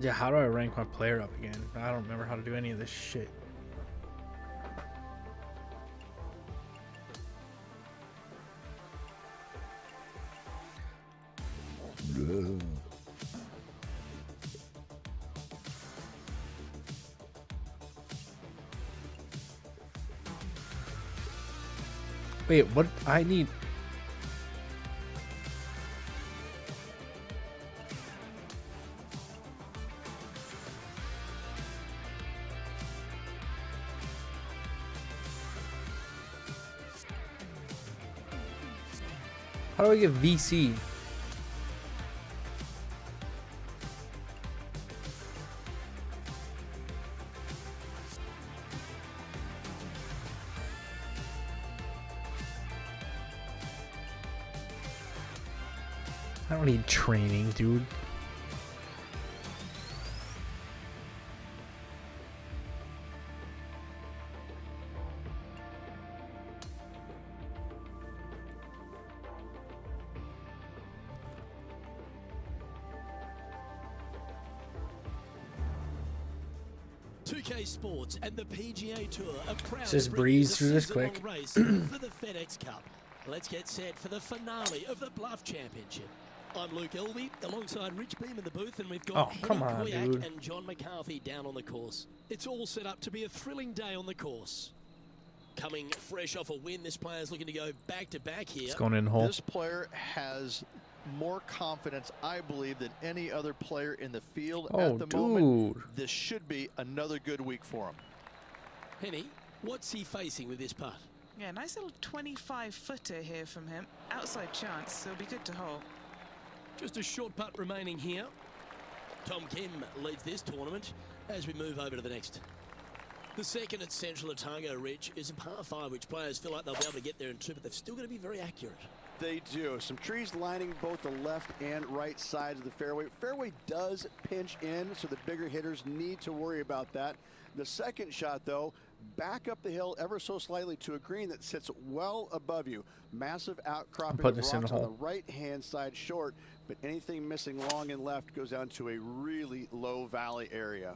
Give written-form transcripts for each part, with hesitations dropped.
Yeah, how do I rank my player up again? I don't remember how to do any of this shit. Wait, what? I need... How do I get VC? I don't need training, dude. Sports and the PGA Tour are proud Just to bring breeze the through this season-long quick. race for the FedEx Cup. Let's get set for the finale of the Bluff Championship. I'm Luke Elvey, alongside Rich Beam in the booth, and we've got Oh, come Henny on, Koyak dude. and John McCarthy down on the course. It's all set up to be a thrilling day on the course. Coming fresh off a win, this player's looking to go back-to-back here. It's going in the hole. This player has more confidence, I believe, than any other player in the field Oh, at the dude. moment. This should be another good week for him. Henny, what's he facing with this putt? Yeah, nice little 25-footer here from him. Outside chance, so it'll be good to hole. Just a short putt remaining here. Tom Kim leads this tournament as we move over to the next. The second at Central Otago, Rich, is a par 5, which players feel like they'll be able to get there in 2, but they've still got to be very accurate. They do. Some trees lining both the left and right sides of the fairway. Fairway does pinch in, so the bigger hitters need to worry about that. The second shot, though, back up the hill ever so slightly to a green that sits well above you. Massive outcropping putting of this in rocks the on the hole. right-hand side short, but anything missing long and left goes down to a really low valley area.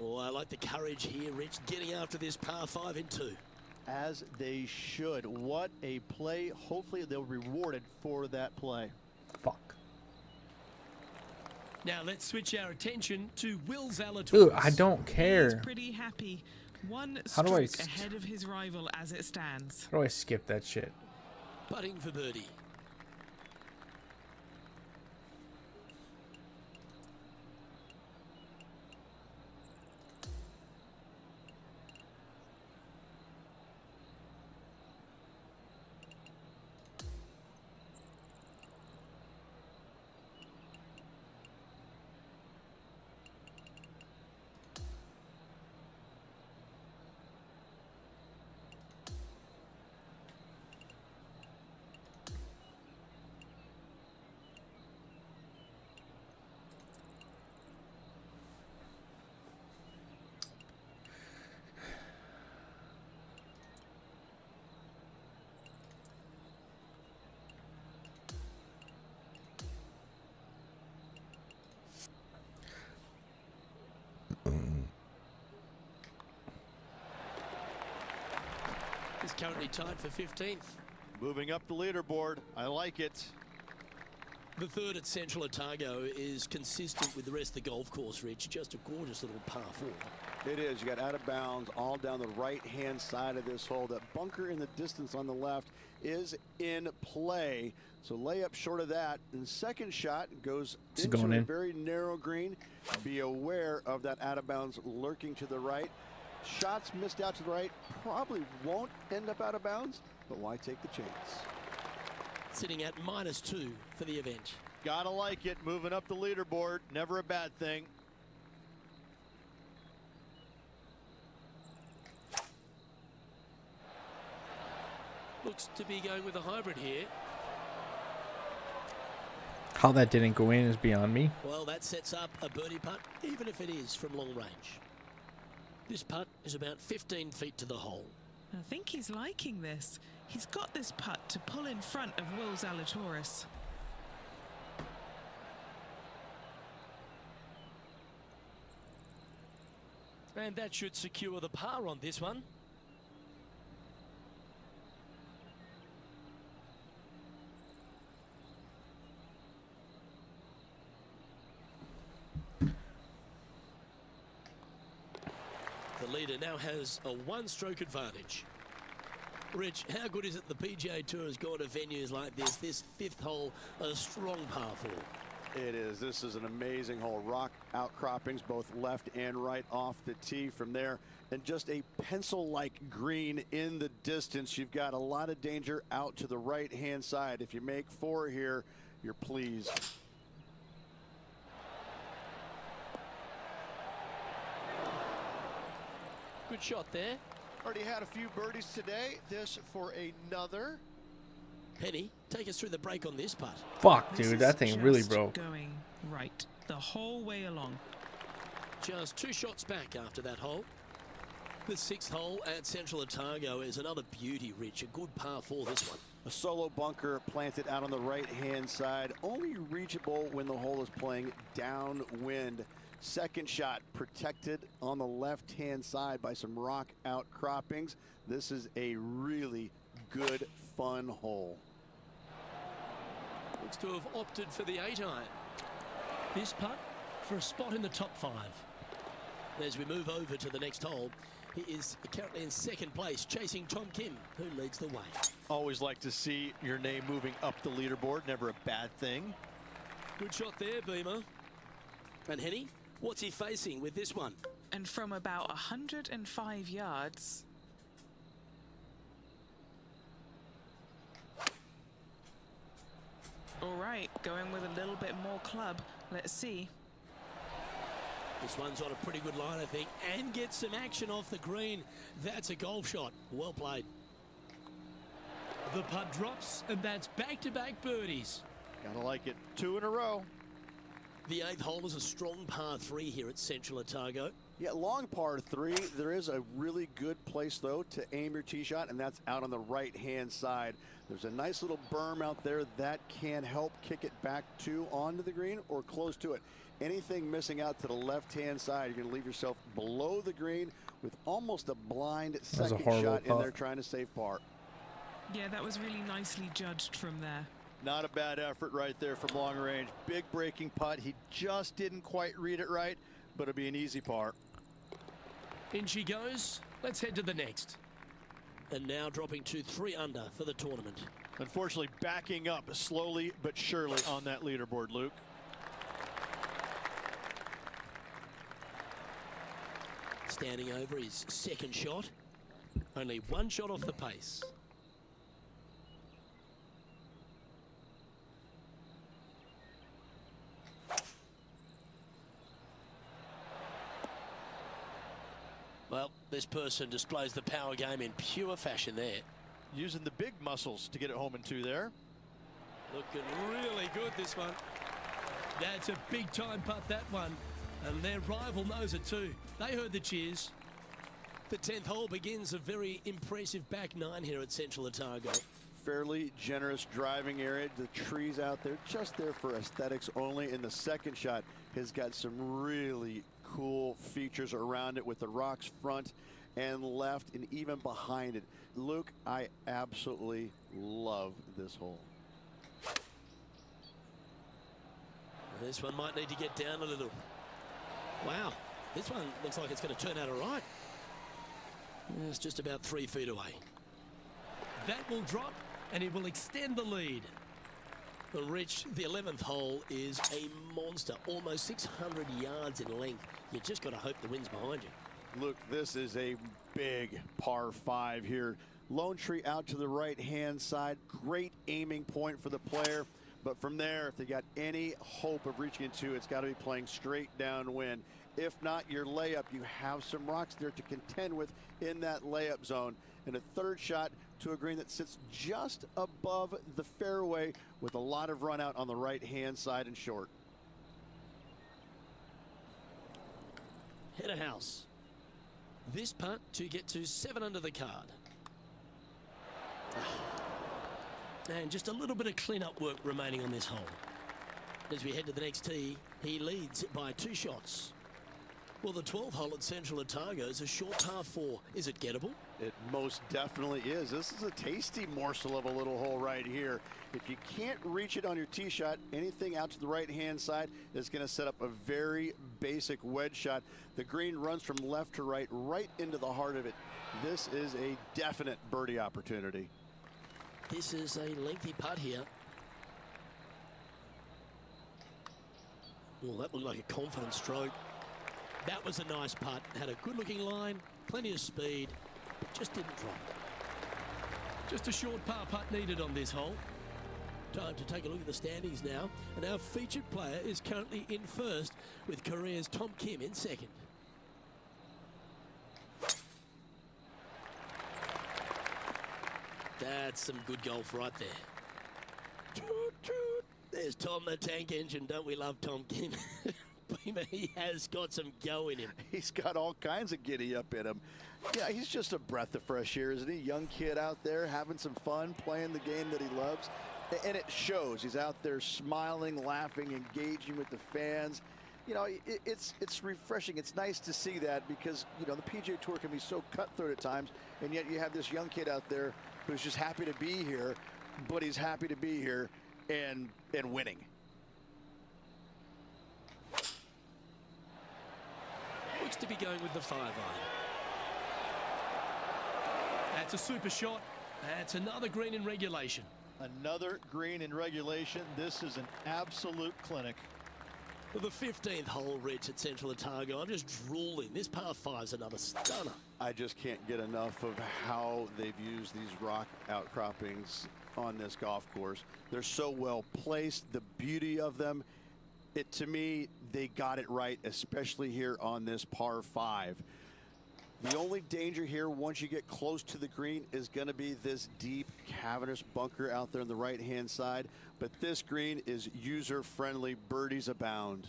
Oh, I like the courage here, Rich, getting after this par 5 in 2. As they should. What a play. Hopefully they'll be rewarded for that play. Fuck. Now let's switch our attention to Will Zalatoris. Dude, I don't He's care. pretty happy. One How do I stroke ahead of his rival as it stands. How do I skip that shit? Putting for birdie. Is currently tied for 15th. Moving up the leaderboard. I like it. The third at Central Otago is consistent with the rest of the golf course, Rich. Just a gorgeous little par 4. It is. You got out of bounds all down the right-hand side of this hole. That bunker in the distance on the left is in play. So layup short of that. And second shot goes into going a in. very narrow green. Be aware of that out of bounds lurking to the right. Shots missed out to the right probably won't end up out of bounds, but why take the chance? Sitting at -2 for the event. Gotta like it. Moving up the leaderboard. Never a bad thing. Looks to be going with a hybrid here. How that didn't go in is beyond me. Well, that sets up a birdie putt, even if it is from long range. This putt is about 15 feet to the hole. I think he's liking this. He's got this putt to pull in front of Will Zalatoris. And that should secure the par on this one. The leader now has a one-stroke advantage. Rich, how good is it the PGA Tour has gone to venues like this? This fifth hole, a strong par 4. It is. This is an amazing hole. Rock outcroppings both left and right off the tee from there. And just a pencil-like green in the distance. You've got a lot of danger out to the right-hand side. If you make 4 here, you're pleased. Good shot there. Already had a few birdies today. This for another. Penny, take us through the break on this putt. Fuck, This dude, is that thing really just broke. Going right the whole way along. Just 2 shots back after that hole. The 6th hole at Central Otago is another beauty, Rich. A good par 4 this one. A solo bunker planted out on the right-hand side, only reachable when the hole is playing downwind. Second shot protected on the left-hand side by some rock outcroppings. This is a really good, fun hole. Looks to have opted for the 8-iron. This putt for a spot in the top 5. As we move over to the next hole, he is currently in 2nd place, chasing Tom Kim, who leads the way. Always like to see your name moving up the leaderboard. Never a bad thing. Good shot there, Beamer. And Henny, what's he facing with this one? And from about 105 yards. All right, going with a little bit more club. Let's see. This one's on a pretty good line, I think, and gets some action off the green. That's a golf shot. Well played. The putt drops, and that's back-to-back birdies. Gotta like it. 2 in a row. The 8th hole is a strong par 3 here at Central Otago. Yeah, long par 3. There is a really good place, though, to aim your tee shot, and that's out on the right-hand side. There's a nice little berm out there that can help kick it back onto the green or close to it. Anything missing out to the left-hand side, you're going to leave yourself below the green with almost a blind second shot in there trying to save par. Yeah, that was really nicely judged from there. Not a bad effort right there from long range. Big breaking putt. He just didn't quite read it right, but it'll be an easy par. In she goes. Let's head to the next. And now dropping to 3 under for the tournament. Unfortunately, backing up slowly but surely on that leaderboard, Luke. Standing over his 2nd shot. Only 1 shot off the pace. Well, this person displays the power game in pure fashion there. Using the big muscles to get it home in 2 there. Looking really good, this one. That's a big time putt, that one. And their rival knows it too. They heard the cheers. The 10th hole begins a very impressive back 9 here at Central Otago. Fairly generous driving area. The trees out there just there for aesthetics only. And the second shot has got some really cool features around it with the rocks front and left and even behind it. Luke, I absolutely love this hole. This one might need to get down a little. Wow, this one looks like it's going to turn out all right. It's just about 3 feet away. That will drop, and it will extend the lead. Well, Rich, the 11th hole is a monster, almost 600 yards in length. You just got to hope the wind's behind you. Look, this is a big par 5 here. Lone tree out to the right-hand side. Great aiming point for the player. But from there, if they got any hope of reaching into, it's got to be playing straight downwind. If not, your layup, you have some rocks there to contend with in that layup zone. And a 3rd shot to a green that sits just above the fairway with a lot of run out on the right-hand side and short. Header house. This putt to get to 7 under the card. And just a little bit of clean-up work remaining on this hole. As we head to the next tee, he leads by 2 shots. Well, the 12th hole at Central Otago is a short par 4. Is it gettable? It most definitely is. This is a tasty morsel of a little hole right here. If you can't reach it on your tee shot, anything out to the right-hand side is going to set up a very basic wedge shot. The green runs from left to right, right into the heart of it. This is a definite birdie opportunity. This is a lengthy putt here. Well, that looked like a confident stroke. That was a nice putt. Had a good-looking line, plenty of speed, but just didn't drop. Just a short par putt needed on this hole. Time to take a look at the standings now. And our featured player is currently in first, with Korea's Tom Kim in second. That's some good golf right there. Toot, toot. There's Tom the Tank Engine. Don't we love Tom Kim? Beamer, he has got some go in him. He's got all kinds of giddy up in him. Yeah, he's just a breath of fresh air, isn't he? Young kid out there having some fun, playing the game that he loves. And it shows. He's out there smiling, laughing, engaging with the fans. You know, it's refreshing. It's nice to see that because, you know, the PGA Tour can be so cutthroat at times, and yet you have this young kid out there who's just happy to be here, but he's happy to be here and winning. Looks to be going with the 5-iron. That's a super shot. That's another green in regulation. Another green in regulation. This is an absolute clinic. For the 15th hole, Rich, at Central Otago, I'm just drooling. This par 5's another stunner. I just can't get enough of how they've used these rock outcroppings on this golf course. They're so well placed, the beauty of them. To me, they got it right, especially here on this par 5. The only danger here once you get close to the green is going to be this deep cavernous bunker out there on the right-hand side. But this green is user-friendly. Birdies abound.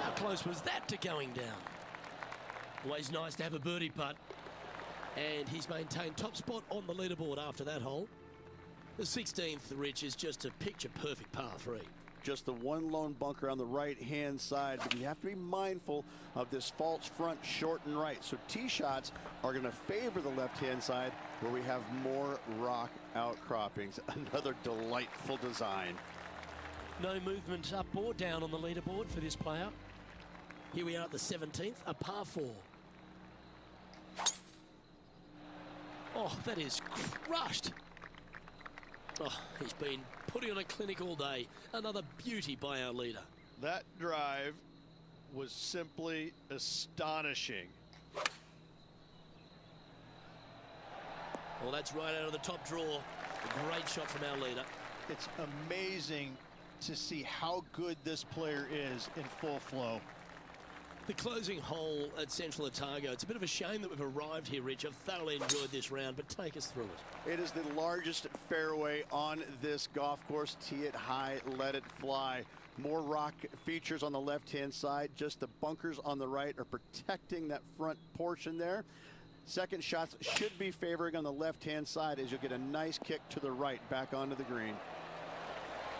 How close was that to going down? Always nice to have a birdie putt. And he's maintained top spot on the leaderboard after that hole. The 16th, Rich, is just a picture-perfect par 3. Just the one lone bunker on the right-hand side, but you have to be mindful of this false front short and right. So tee shots are going to favor the left-hand side where we have more rock outcroppings. Another delightful design. No movement up or down on the leaderboard for this player. Here we are at the 17th, a par 4. Oh, that is crushed. Oh, he's been putting on a clinic all day. Another beauty by our leader. That drive was simply astonishing. Well, that's right out of the top draw. A great shot from our leader. It's amazing to see how good this player is in full flow. The closing hole at Central Otago. It's a bit of a shame that we've arrived here, Rich. I've thoroughly enjoyed this round, but take us through it. It is the largest fairway on this golf course. Tee it high, let it fly. More rock features on the left-hand side. Just the bunkers on the right are protecting that front portion there. Second shots should be favoring on the left-hand side as you'll get a nice kick to the right back onto the green.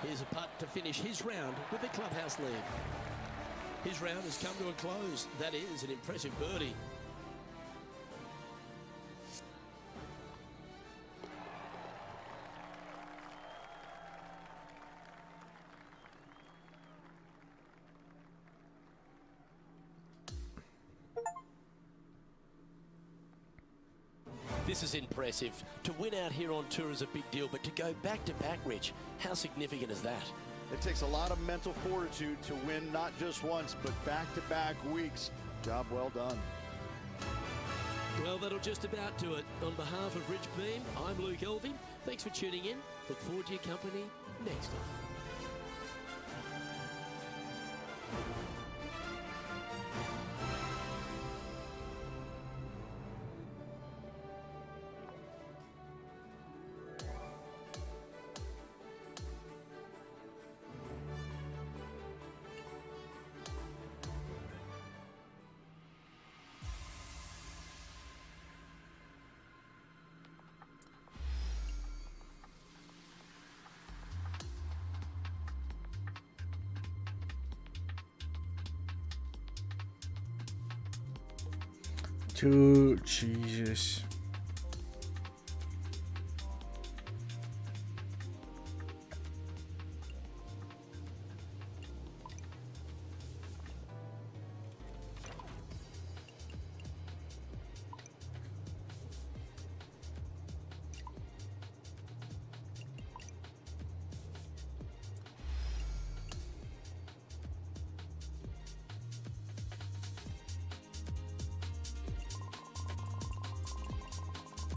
Here's a putt to finish his round with the clubhouse lead. His round has come to a close. That is an impressive birdie. This is impressive. To win out here on tour is a big deal, but to go back-to-back, Rich, how significant is that? It takes a lot of mental fortitude to win not just once, but back-to-back weeks. Job well done. Well, that'll just about do it. On behalf of Rich Beem, I'm Luke Elving. Thanks for tuning in. Look forward to your company next time. Dude, Jesus.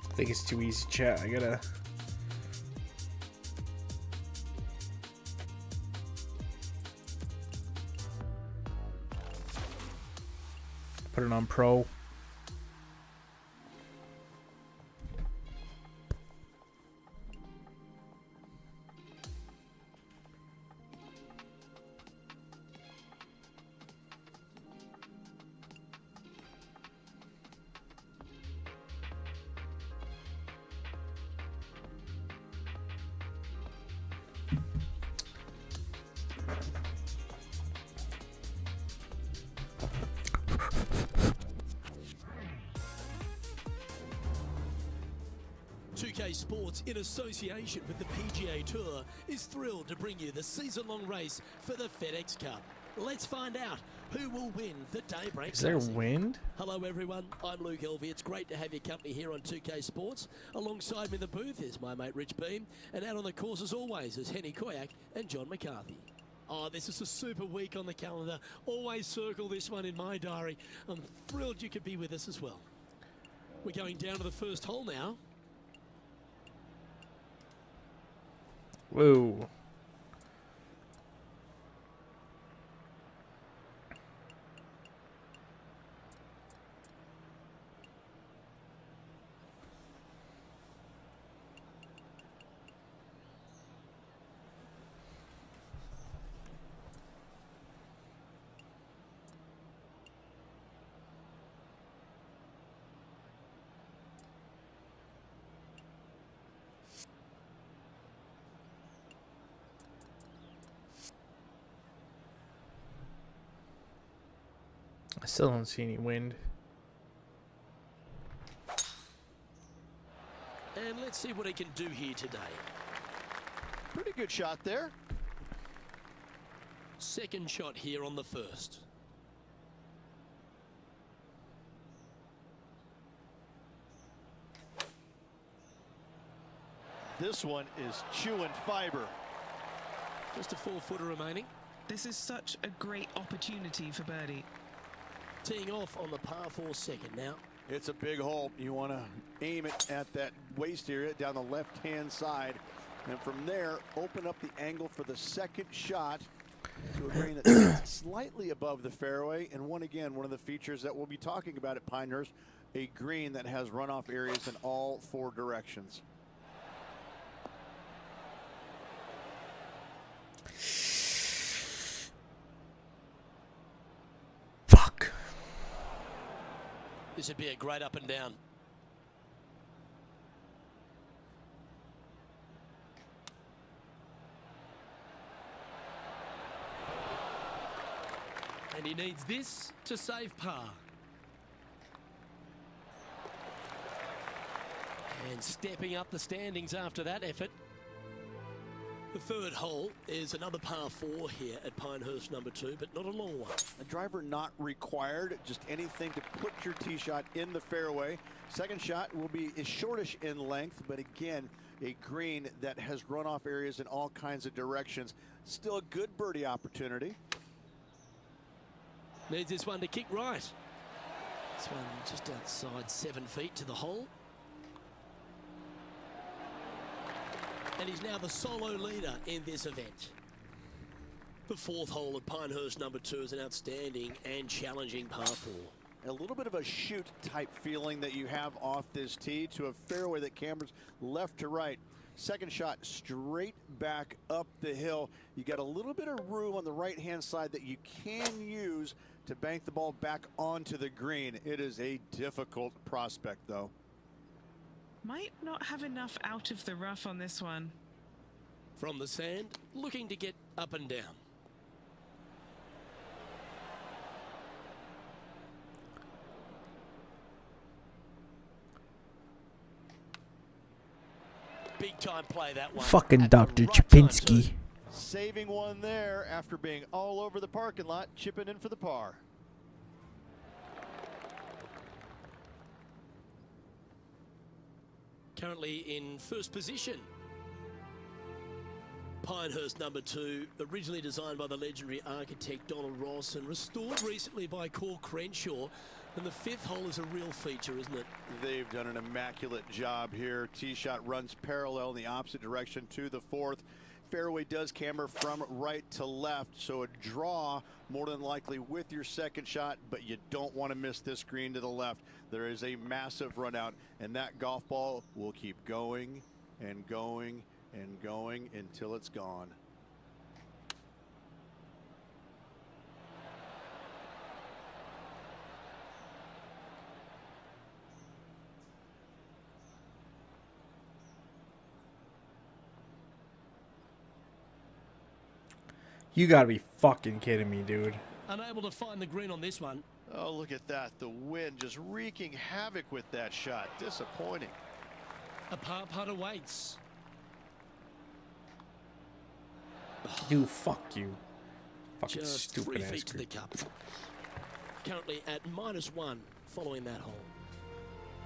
I think it's too easy, chat. I gotta put it on pro. Sports, in association with the PGA Tour, is thrilled to bring you the season-long race for the FedEx Cup. Let's find out who will win the Daybreak Is there Classic. wind? Hello everyone, I'm Luke Elvey. It's great to have your company here on 2K Sports. Alongside me in the booth is my mate Rich Beam, and out on the course as always is Henny Koyak and John McCarthy. Oh, this is a super week on the calendar. Always circle this one in my diary. I'm thrilled you could be with us as well. We're going down to the first hole now. Whoa. I still don't see any wind. And let's see what he can do here today. Pretty good shot there. Second shot here on the first. This one is chewing fiber. Just a 4-footer remaining. This is such a great opportunity for birdie. Teeing off on the par 4 second now. It's a big hole. You want to aim it at that waist area down the left-hand side. And from there, open up the angle for the second shot to a green that's slightly above the fairway. And one of the features that we'll be talking about at Pinehurst, a green that has runoff areas in all 4 directions. Fuck. This would be a great up and down. And he needs this to save par. And stepping up the standings after that effort. The third hole is another par 4 here at Pinehurst number 2, but not a long one. A driver not required, just anything to put your tee shot in the fairway. Second shot will be shortish in length, but again, a green that has runoff areas in all kinds of directions. Still a good birdie opportunity. Needs this one to kick right. This one just outside 7 feet to the hole. And he's now the solo leader in this event. The 4th hole at Pinehurst number 2 is an outstanding and challenging par 4. A little bit of a shoot type feeling that you have off this tee to a fairway that cambers left to right. Second shot straight back up the hill. You got a little bit of room on the right hand side that you can use to bank the ball back onto the green. It is a difficult prospect though. Might not have enough out of the rough on this one. From the sand, looking to get up and down. Big time play that one. Fucking At the Dr. right time Chapinski. too. Saving one there after being all over the parking lot, chipping in for the par. Currently in first position. Pinehurst number 2, originally designed by the legendary architect Donald Ross and restored recently by Core Crenshaw. And the 5th hole is a real feature, isn't it? They've done an immaculate job here. Tee shot runs parallel in the opposite direction to the 4th. Fairway does camber from right to left, so a draw more than likely with your second shot, but you don't want to miss this green to the left. There is a massive run out, and that golf ball will keep going and going and going until it's gone. You gotta be fucking kidding me, dude. Unable to find the green on this one. Oh, look at that. The wind just wreaking havoc with that shot. Disappointing. A par putt awaits. You fuck you. Fucking Just stupid 3 ass feet to the creep. cup. Currently at -1 following that hole.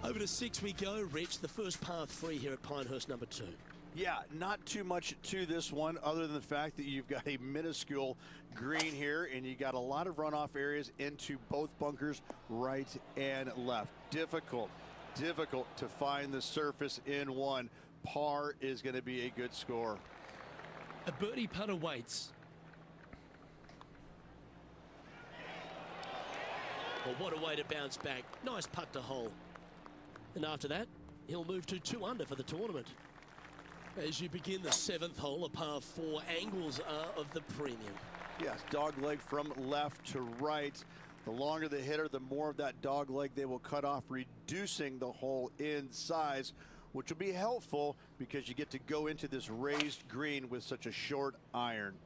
Over to 6 we go, Rich. The first par 3 here at Pinehurst number 2. Yeah, not too much to this one other than the fact that you've got a minuscule green here and you got a lot of runoff areas into both bunkers, right and left. Difficult to find the surface in one. Par is going to be a good score. A birdie putt awaits. Well, what a way to bounce back. Nice putt to hole. And after that, he'll move to 2 under for the tournament. As you begin the 7th hole, a par 4, angles are of the premium. Yes, dog leg from left to right. The longer the hitter, the more of that dog leg they will cut off, reducing the hole in size, which will be helpful because you get to go into this raised green with such a short iron.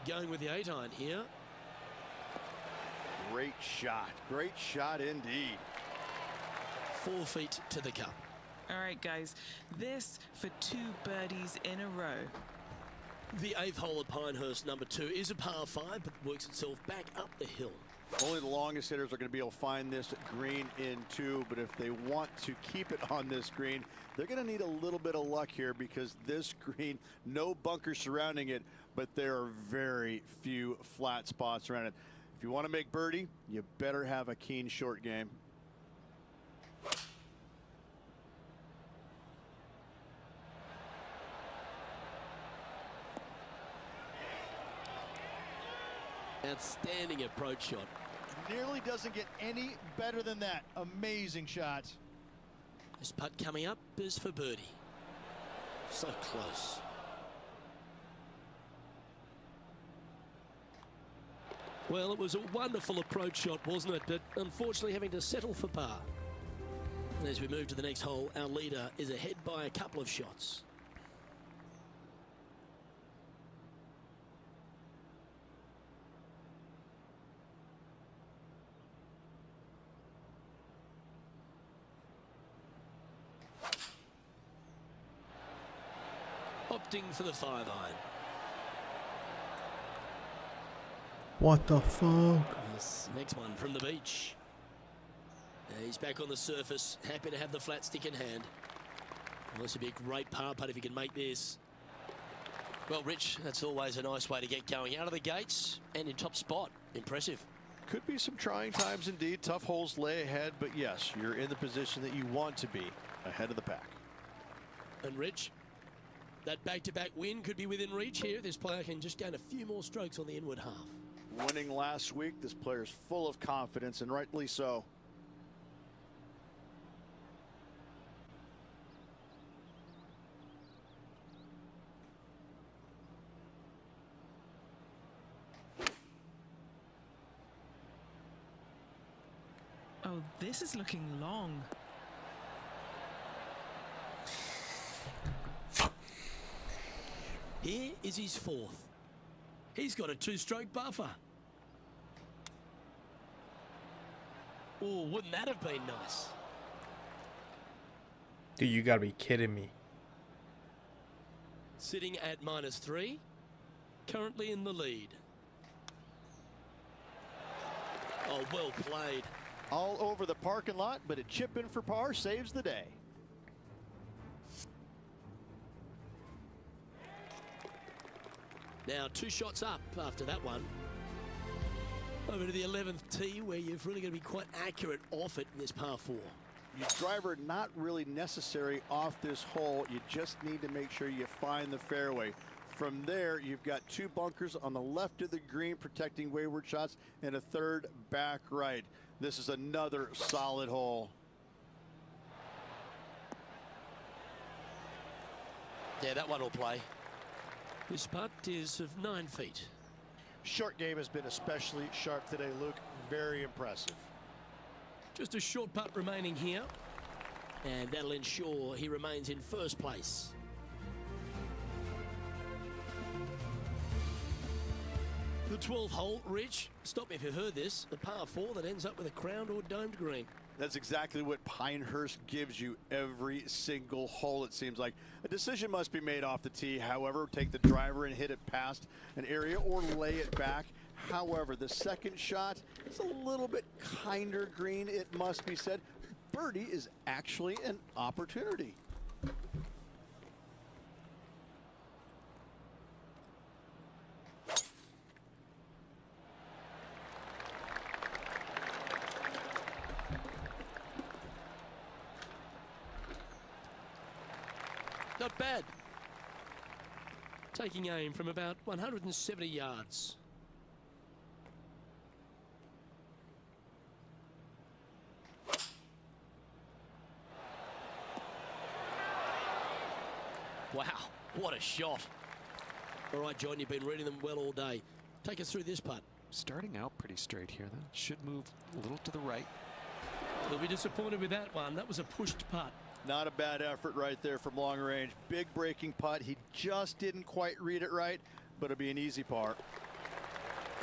Going with the 8-iron here. Great shot indeed. 4 feet to the cup. All right, guys, this for 2 birdies in a row. The 8th hole at Pinehurst number 2 is a par 5, but works itself back up the hill. Only the longest hitters are going to be able to find this green in 2, but if they want to keep it on this green, they're going to need a little bit of luck here because this green, no bunker surrounding it, but there are very few flat spots around it. If you want to make birdie, you better have a keen short game. Outstanding approach shot. Nearly doesn't get any better than that. Amazing shot. This putt coming up is for birdie. So close. Well, it was a wonderful approach shot, wasn't it? But unfortunately having to settle for par. And as we move to the next hole, our leader is ahead by a couple of shots. Opting for the 5-iron. What the fuck? This next one from the beach. He's back on the surface, happy to have the flat stick in hand. Well, this would be a great par putt if he can make this. Well, Rich, that's always a nice way to get going out of the gates and in top spot. Impressive. Could be some trying times indeed. Tough holes lay ahead, but yes, you're in the position that you want to be, ahead of the pack. And Rich, that back-to-back win could be within reach here. This player can just gain a few more strokes on the inward half. Winning last week, this player's full of confidence, and rightly so. Oh, this is looking long. Here is his 4th. He's got a 2-stroke buffer. Oh, wouldn't that have been nice? Dude, you gotta be kidding me. Sitting at -3, currently in the lead. Oh, well played. All over the parking lot, but a chip in for par saves the day. Now 2 shots up after that one. Over to the 11th tee, where you've really got to be quite accurate off it in this par 4. Your driver not really necessary off this hole. You just need to make sure you find the fairway. From there, you've got 2 bunkers on the left of the green protecting wayward shots and a 3rd back right. This is another solid hole. Yeah, that one will play. This putt is of 9 feet. Short game has been especially sharp today, Luke. Very impressive. Just a short putt remaining here. And that'll ensure he remains in first place. The 12th hole, Rich, stop me if you heard this, a par 4 that ends up with a crowned or domed green. That's exactly what Pinehurst gives you every single hole, it seems like. A decision must be made off the tee. However, take the driver and hit it past an area or lay it back. However, the second shot is a little bit kinder green, it must be said. Birdie is actually an opportunity. Not bad. Taking aim from about 170 yards. Wow, what a shot. All right, John, you've been reading them well all day. Take us through this putt. Starting out pretty straight here, then. Should move a little to the right. They'll be disappointed with that one. That was a pushed putt. Not a bad effort right there from long range. Big breaking putt. He just didn't quite read it right, but it'll be an easy par.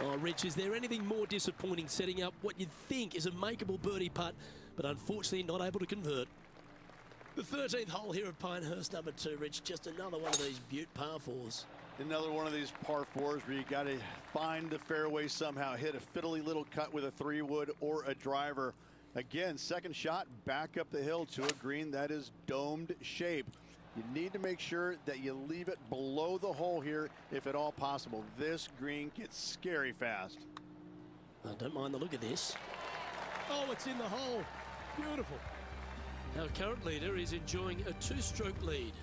Oh, Rich, is there anything more disappointing setting up what you'd think is a makeable birdie putt, but unfortunately not able to convert? The 13th hole here at Pinehurst, number 2, Rich. Just another one of these beaut par 4s. Another one of these par 4s where you got to find the fairway somehow, hit a fiddly little cut with a 3-wood or a driver. Again, second shot back up the hill to a green that is domed shape. You need to make sure that you leave it below the hole here if at all possible. This green gets scary fast. I don't mind the look of this. Oh, it's in the hole. Beautiful. Our current leader is enjoying a 2-stroke lead.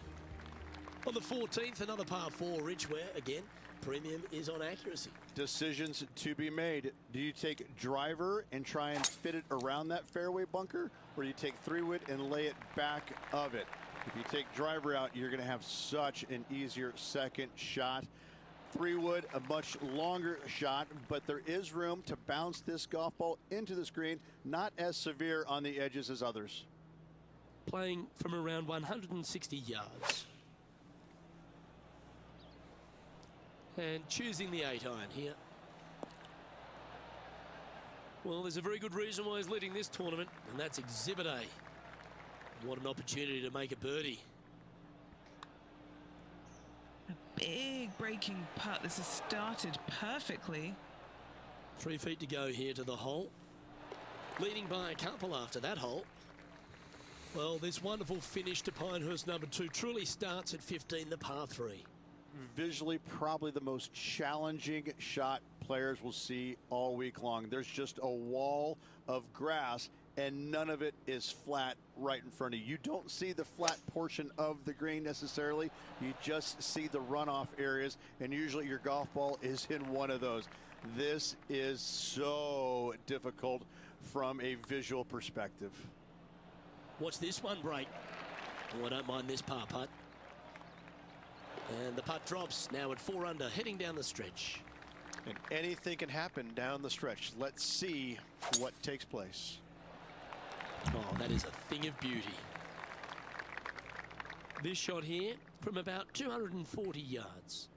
On the 14th, another par 4, Rich, where, again, premium is on accuracy. Decisions to be made. Do you take driver and try and fit it around that fairway bunker, or do you take 3-wood and lay it back of it? If you take driver out, you're going to have such an easier second shot. 3-wood, a much longer shot, but there is room to bounce this golf ball into the screen, not as severe on the edges as others. Playing from around 160 yards. And choosing the 8-iron here. Well, there's a very good reason why he's leading this tournament, and that's Exhibit A. What an opportunity to make a birdie. A big breaking putt. This has started perfectly. 3 feet to go here to the hole. Leading by a couple after that hole. Well, this wonderful finish to Pinehurst number 2 truly starts at 15, the par 3. Visually, probably the most challenging shot players will see all week long. There's just a wall of grass, and none of it is flat right in front of you. You don't see the flat portion of the green necessarily. You just see the runoff areas, and usually your golf ball is in one of those. This is so difficult from a visual perspective. Watch this one break. Oh, I don't mind this par putt. And the putt drops now at 4 under, heading down the stretch. And anything can happen down the stretch. Let's see what takes place. Oh, that is a thing of beauty. This shot here from about 240 yards.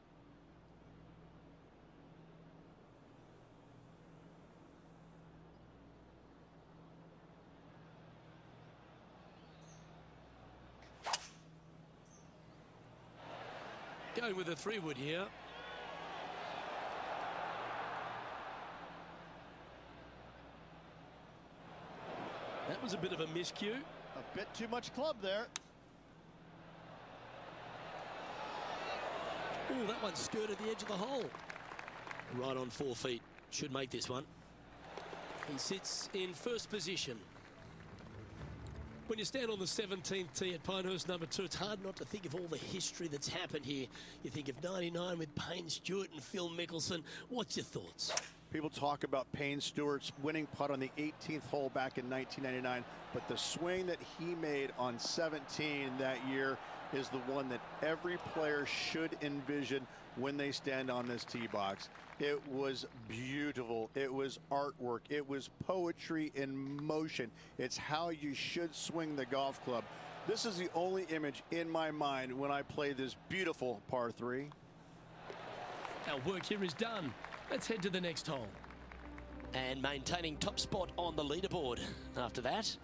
Going with a 3-wood here. That was a bit of a miscue. A bit too much club there. Oh, that one skirted the edge of the hole. Right on 4 feet. Should make this one. He sits in first position. When you stand on the 17th tee at Pinehurst number 2, it's hard not to think of all the history that's happened here. You think of 99 with Payne Stewart and Phil Mickelson. What's your thoughts? People talk about Payne Stewart's winning putt on the 18th hole back in 1999, but the swing that he made on 17 that year is the one that every player should envision when they stand on this tee box. It was beautiful. It was artwork. It was poetry in motion. It's how you should swing the golf club. This is the only image in my mind when I play this beautiful par 3. Our work here is done. Let's head to the next hole. And maintaining top spot on the leaderboard after that.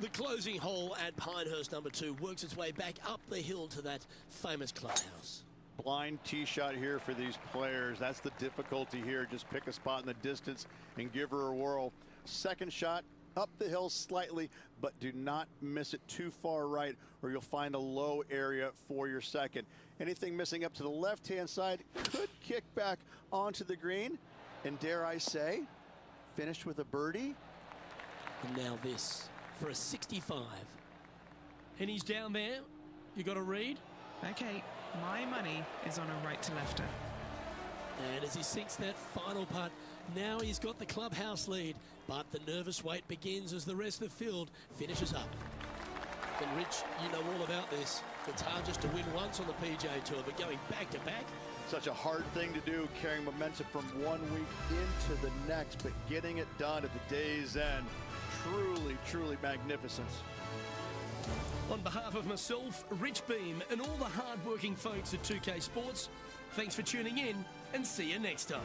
The closing hole at Pinehurst number 2 works its way back up the hill to that famous clubhouse. Blind tee shot here for these players. That's the difficulty here. Just pick a spot in the distance and give her a whirl. Second shot up the hill slightly, but do not miss it too far right or you'll find a low area for your second. Anything missing up to the left-hand side could kick back onto the green, and dare I say, finish with a birdie. And now this for a 65. And he's down there. You got to read. Okay, my money is on a right to lefter. And as he sinks that final putt, now he's got the clubhouse lead. But the nervous wait begins as the rest of the field finishes up. And Rich, you know all about this. It's hard just to win once on the PGA Tour, but going back to back. Such a hard thing to do, carrying momentum from one week into the next, but getting it done at the day's end. Truly, truly magnificent. On behalf of myself, Rich Beam, and all the hard-working folks at 2K Sports, thanks for tuning in, and see you next time.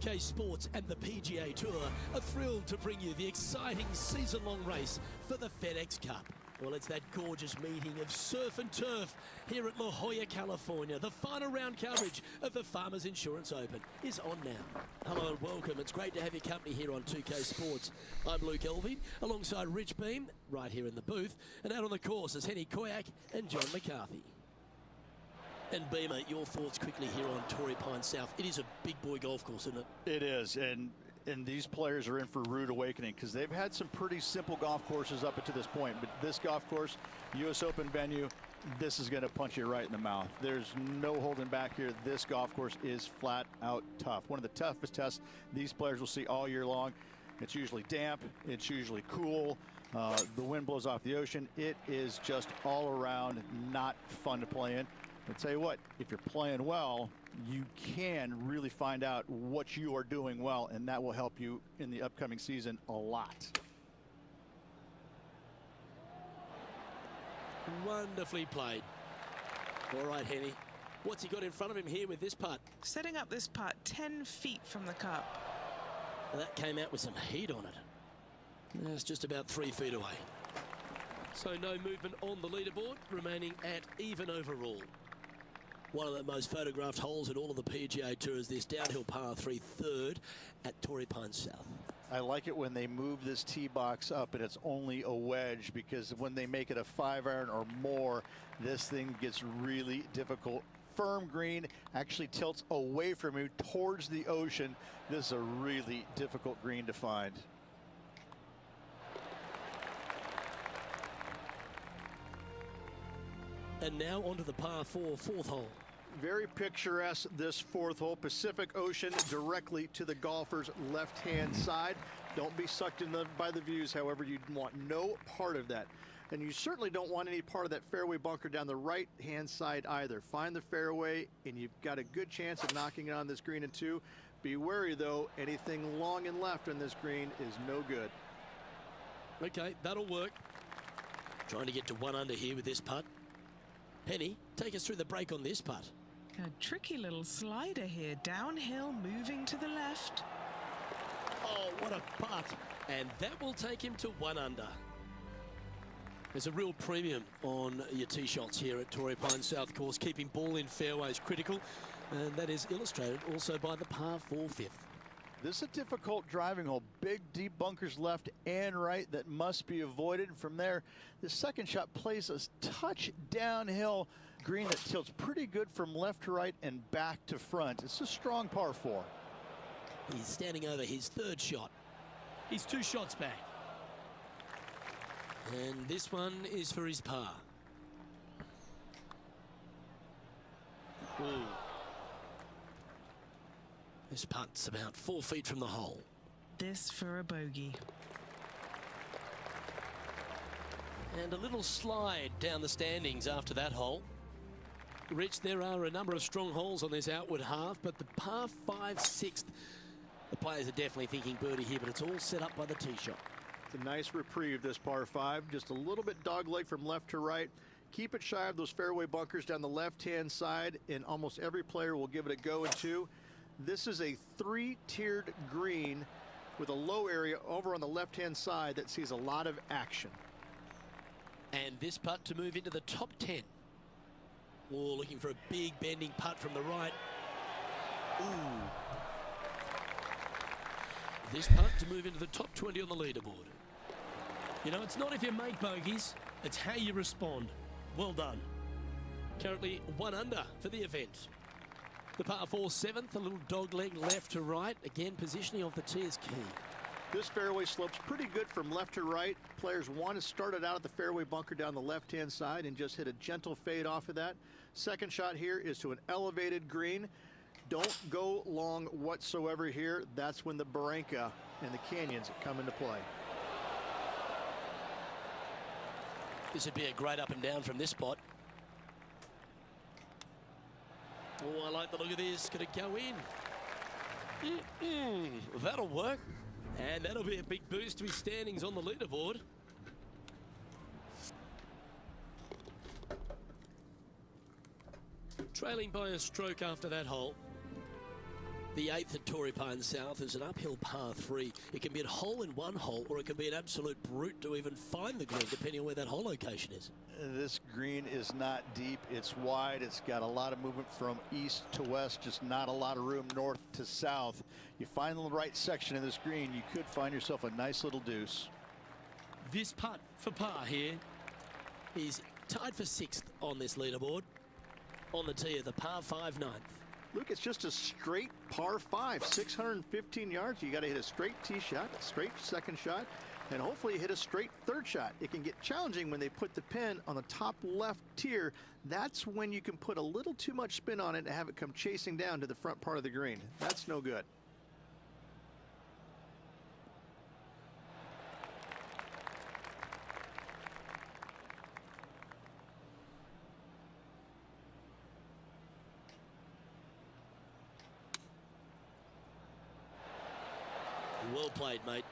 UK Sports and the PGA Tour are thrilled to bring you the exciting season-long race for the FedEx Cup. Well, it's that gorgeous meeting of surf and turf here at La Jolla, California. The final round coverage of the Farmers Insurance Open is on now. Hello and welcome. It's great to have your company here on 2K Sports. I'm Luke Elving, alongside Rich Beam, right here in the booth. And out on the course is Henny Koyak and John McCarthy. And Beamer, your thoughts quickly here on Torrey Pines South. It is a big boy golf course, isn't it? It is, and these players are in for a rude awakening because they've had some pretty simple golf courses up to this point. But this golf course, U.S. Open venue, this is going to punch you right in the mouth. There's no holding back here. This golf course is flat out tough. One of the toughest tests these players will see all year long. It's usually damp. It's usually cool. The wind blows off the ocean. It is just all around not fun to play in. I'll tell you what, if you're playing well, you can really find out what you are doing well, and that will help you in the upcoming season a lot. Wonderfully played. All right, Henny. What's he got in front of him here with this putt? Setting up this putt 10 feet from the cup. Well, that came out with some heat on it. That's just about 3 feet away. So no movement on the leaderboard, remaining at even overall. One of the most photographed holes in all of the PGA Tour is this downhill par 3 third at Torrey Pines South. I like it when they move this tee box up and it's only a wedge, because when they make it a 5-iron or more, this thing gets really difficult. Firm green, actually tilts away from you towards the ocean. This is a really difficult green to find. And now onto the par 4 fourth hole. Very picturesque, this fourth hole. Pacific Ocean directly to the golfer's left-hand side. Don't be sucked in by the views, however. You want no part of that. And you certainly don't want any part of that fairway bunker down the right-hand side either. Find the fairway, and you've got a good chance of knocking it on this green in 2. Be wary, though. Anything long and left on this green is no good. Okay, that'll work. Trying to get to 1 under here with this putt. Henny, take us through the break on this putt. A tricky little slider here. Downhill, moving to the left. Oh, what a putt. And that will take him to 1 under. There's a real premium on your tee shots here at Torrey Pines South course. Keeping ball in fairways critical. And that is illustrated also by the par 4 fifth. This is a difficult driving hole. Big, deep bunkers left and right that must be avoided. From there, the second shot plays a touch downhill. Green that tilts pretty good from left to right and back to front. It's a strong par 4. He's standing over his 3rd shot. He's 2 shots back. And this one is for his par. Ooh. This putt's about 4 feet from the hole. This for a bogey. And a little slide down the standings after that hole. Rich, there are a number of strong holes on this outward half, but the par 5 6th, the players are definitely thinking birdie here, but it's all set up by the tee shot. It's a nice reprieve, this par 5. Just a little bit dogleg from left to right. Keep it shy of those fairway bunkers down the left-hand side, and almost every player will give it a go in 2. This is a 3-tiered green with a low area over on the left-hand side that sees a lot of action. And this putt to move into the top 10. Oh, looking for a big bending putt from the right. Ooh. This putt to move into the top 20 on the leaderboard. You know, it's not if you make bogeys, it's how you respond. Well done. Currently 1 under for the event. The par 4 7th, a little dog leg left to right. Again, positioning of the tee is key. This fairway slopes pretty good from left to right. Players want to start it out at the fairway bunker down the left-hand side and just hit a gentle fade off of that. Second shot here is to an elevated green. Don't go long whatsoever here. That's when the Barranca and the canyons come into play. This would be a great up and down from this spot. Oh, I like the look of this. Could it go in? That'll work. And that'll be a big boost to his standings on the leaderboard. Trailing by a stroke after that hole. The 8th at Torrey Pines South is an uphill par 3. It can be a hole in one hole, or it can be an absolute brute to even find the green, depending on where that hole location is. This green is not deep. It's wide. It's got a lot of movement from east to west, just not a lot of room north to south. You find the right section of this green, you could find yourself a nice little deuce. This putt for par here is tied for 6th on this leaderboard. On the tee of the par 5 9th. Luke, it's just a straight par 5, 615 yards. You got to hit a straight tee shot, a straight second shot, and hopefully you hit a straight third shot. It can get challenging when they put the pin on the top left tier. That's when you can put a little too much spin on it and have it come chasing down to the front part of the green. That's no good. Well played, mate.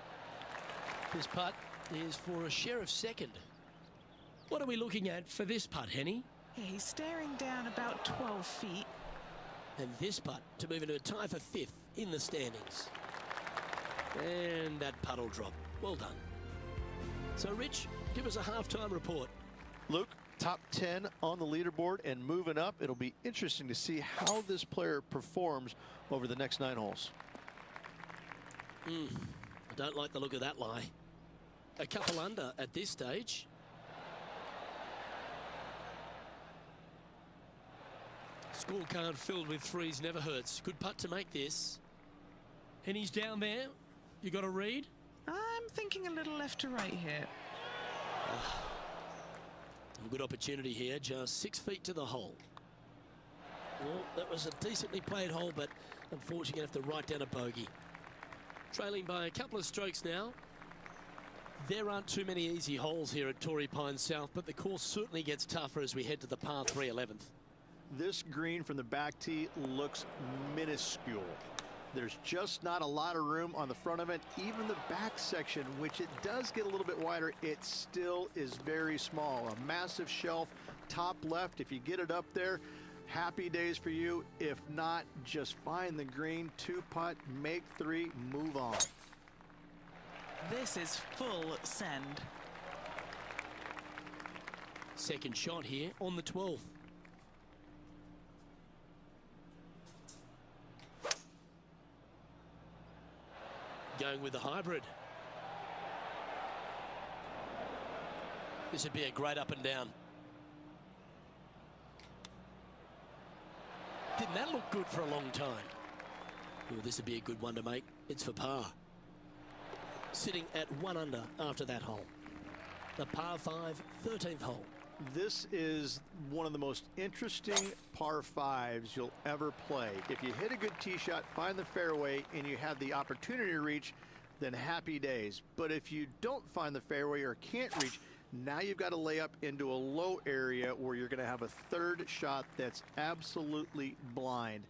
This putt is for a share of 2nd. What are we looking at for this putt, Henny? Yeah, he's staring down about 12 feet. And this putt to move into a tie for 5th in the standings. And that putt will drop. Well done. So, Rich, give us a halftime report. Luke, top 10 on the leaderboard and moving up. It'll be interesting to see how this player performs over the next 9 holes. I don't like the look of that lie. A couple under at this stage. Scorecard filled with 3s never hurts. Good putt to make this. And he's down there. You got a read? I'm thinking a little left to right here. A good opportunity here. Just 6 feet to the hole. Well, that was a decently played hole, but unfortunately you have to write down a bogey. Trailing by a couple of strokes now. There aren't too many easy holes here at Torrey Pines South, but the course certainly gets tougher as we head to the par 3 11th. This green from the back tee looks minuscule. There's just not a lot of room on the front of it. Even the back section, which it does get a little bit wider, it still is very small. A massive shelf, top left. If you get it up there, happy days for you. If not, just find the green, 2-putt, make 3, move on. This is full send. Second shot here on the 12th. Going with the hybrid. This would be a great up and down. Didn't that look good for a long time? Well, this would be a good one to make. It's for par. Sitting at 1 under after that hole. The par 5, 13th hole. This is one of the most interesting par 5s you'll ever play. If you hit a good tee shot, find the fairway, and you have the opportunity to reach, then happy days. But if you don't find the fairway or can't reach, now you've got to lay up into a low area where you're going to have a third shot that's absolutely blind.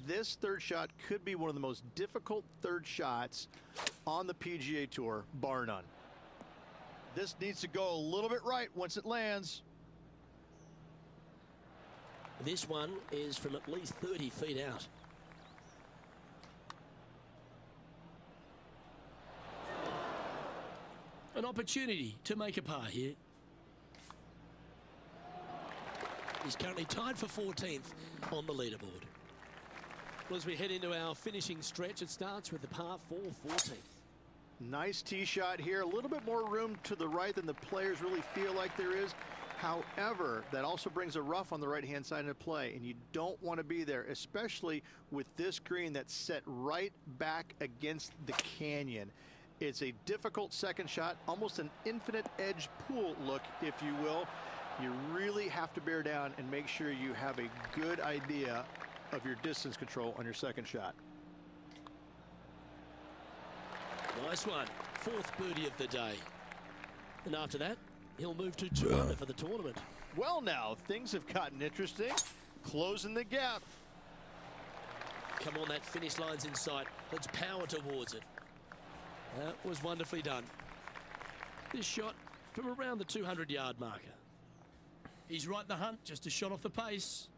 This third shot could be one of the most difficult third shots on the PGA Tour, bar none. This needs to go a little bit right once it lands. This one is from at least 30 feet out. An opportunity to make a par here. He's currently tied for 14th on the leaderboard. Well, as we head into our finishing stretch, it starts with the par 4, 14th. Nice tee shot here. A little bit more room to the right than the players really feel like there is. However, that also brings a rough on the right-hand side into play, and you don't want to be there, especially with this green that's set right back against the canyon. It's a difficult second shot, almost an infinite edge pool look, if you will. You really have to bear down and make sure you have a good idea of your distance control on your second shot. Nice one. 4th birdie of the day. And after that, he'll move to 2 under for the tournament. Well, now, things have gotten interesting. Closing the gap. Come on, that finish line's in sight. Let's power towards it. That was wonderfully done. This shot from around the 200-yard marker. He's right in the hunt, just a shot off the pace.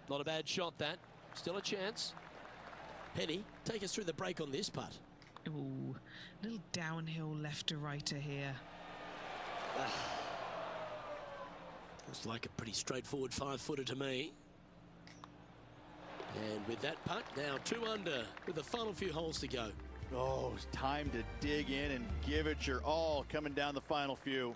Not a bad shot, that. Still a chance. Henny, take us through the break on this putt. Ooh, little downhill left to righter here. Looks like a pretty straightforward 5-footer to me. And with that putt, now 2 under with the final few holes to go. Oh, it's time to dig in and give it your all coming down the final few.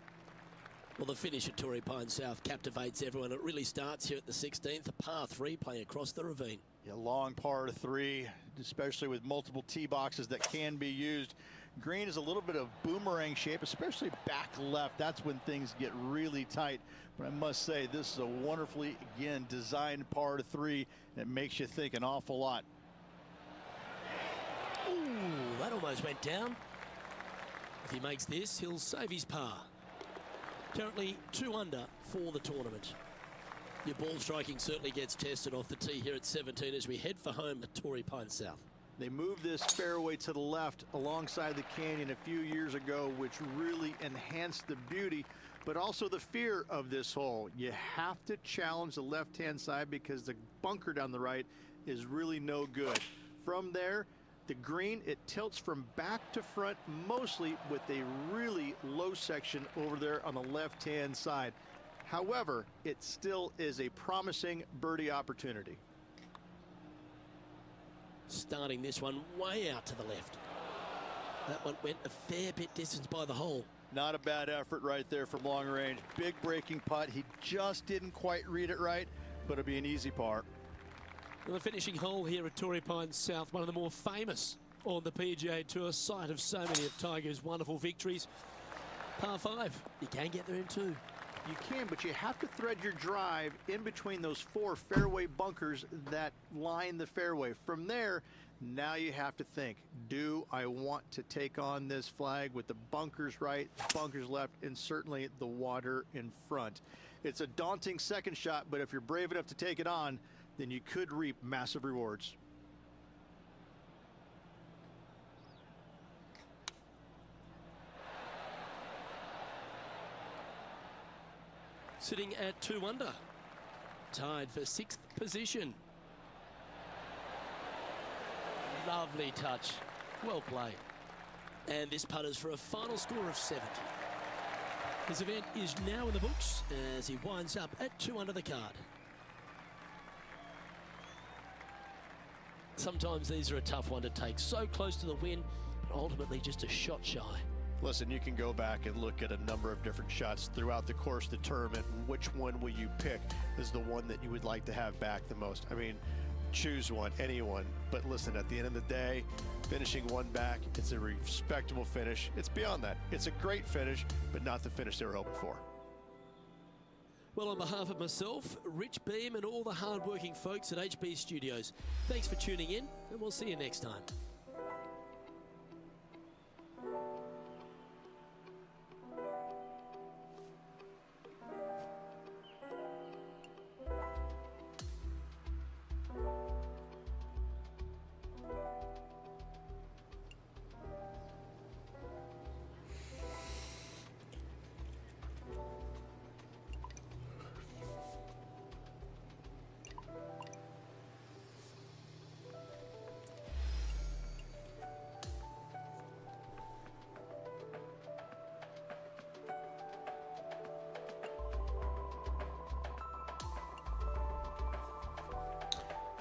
Well, the finish at Torrey Pines South captivates everyone. It really starts here at the 16th, a par 3 playing across the ravine. Yeah, long par 3, especially with multiple tee boxes that can be used. Green is a little bit of boomerang shape, especially back left. That's when things get really tight. But I must say, this is a wonderfully, again, designed par 3 that makes you think an awful lot. Ooh, that almost went down. If he makes this, he'll save his par. Currently 2 under for the tournament. Your ball striking certainly gets tested off the tee here at 17 as we head for home at Torrey Pines South. They moved this fairway to the left alongside the canyon a few years ago, which really enhanced the beauty, but also the fear of this hole. You have to challenge the left-hand side because the bunker down the right is really no good. From there, the green, it tilts from back to front, mostly with a really low section over there on the left-hand side. However, it still is a promising birdie opportunity. Starting this one way out to the left. That one went a fair bit distance by the hole. Not a bad effort right there from long range. Big breaking putt. He just didn't quite read it right, but it'll be an easy par. Well, the finishing hole here at Torrey Pines South, one of the more famous on the PGA Tour, site of so many of Tiger's wonderful victories. Par 5, you can get there in 2. You can, but you have to thread your drive in between those 4 fairway bunkers that line the fairway. From there, now you have to think, do I want to take on this flag with the bunkers right, bunkers left, and certainly the water in front? It's a daunting second shot, but if you're brave enough to take it on, then you could reap massive rewards. Sitting at 2 under. Tied for 6th position. Lovely touch. Well played. And this putters for a final score of 70. This event is now in the books as he winds up at 2 under the card. Sometimes these are a tough one to take. So close to the win, but ultimately just a shot shy. Listen, you can go back and look at a number of different shots throughout the course of the tournament. Which one will you pick is the one that you would like to have back the most? I mean, choose one, anyone. But listen, at the end of the day, finishing one back, it's a respectable finish. It's beyond that. It's a great finish, but not the finish they were hoping for. Well, on behalf of myself, Rich Beam, and all the hard-working folks at HB Studios, thanks for tuning in, and we'll see you next time.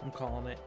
I'm calling it.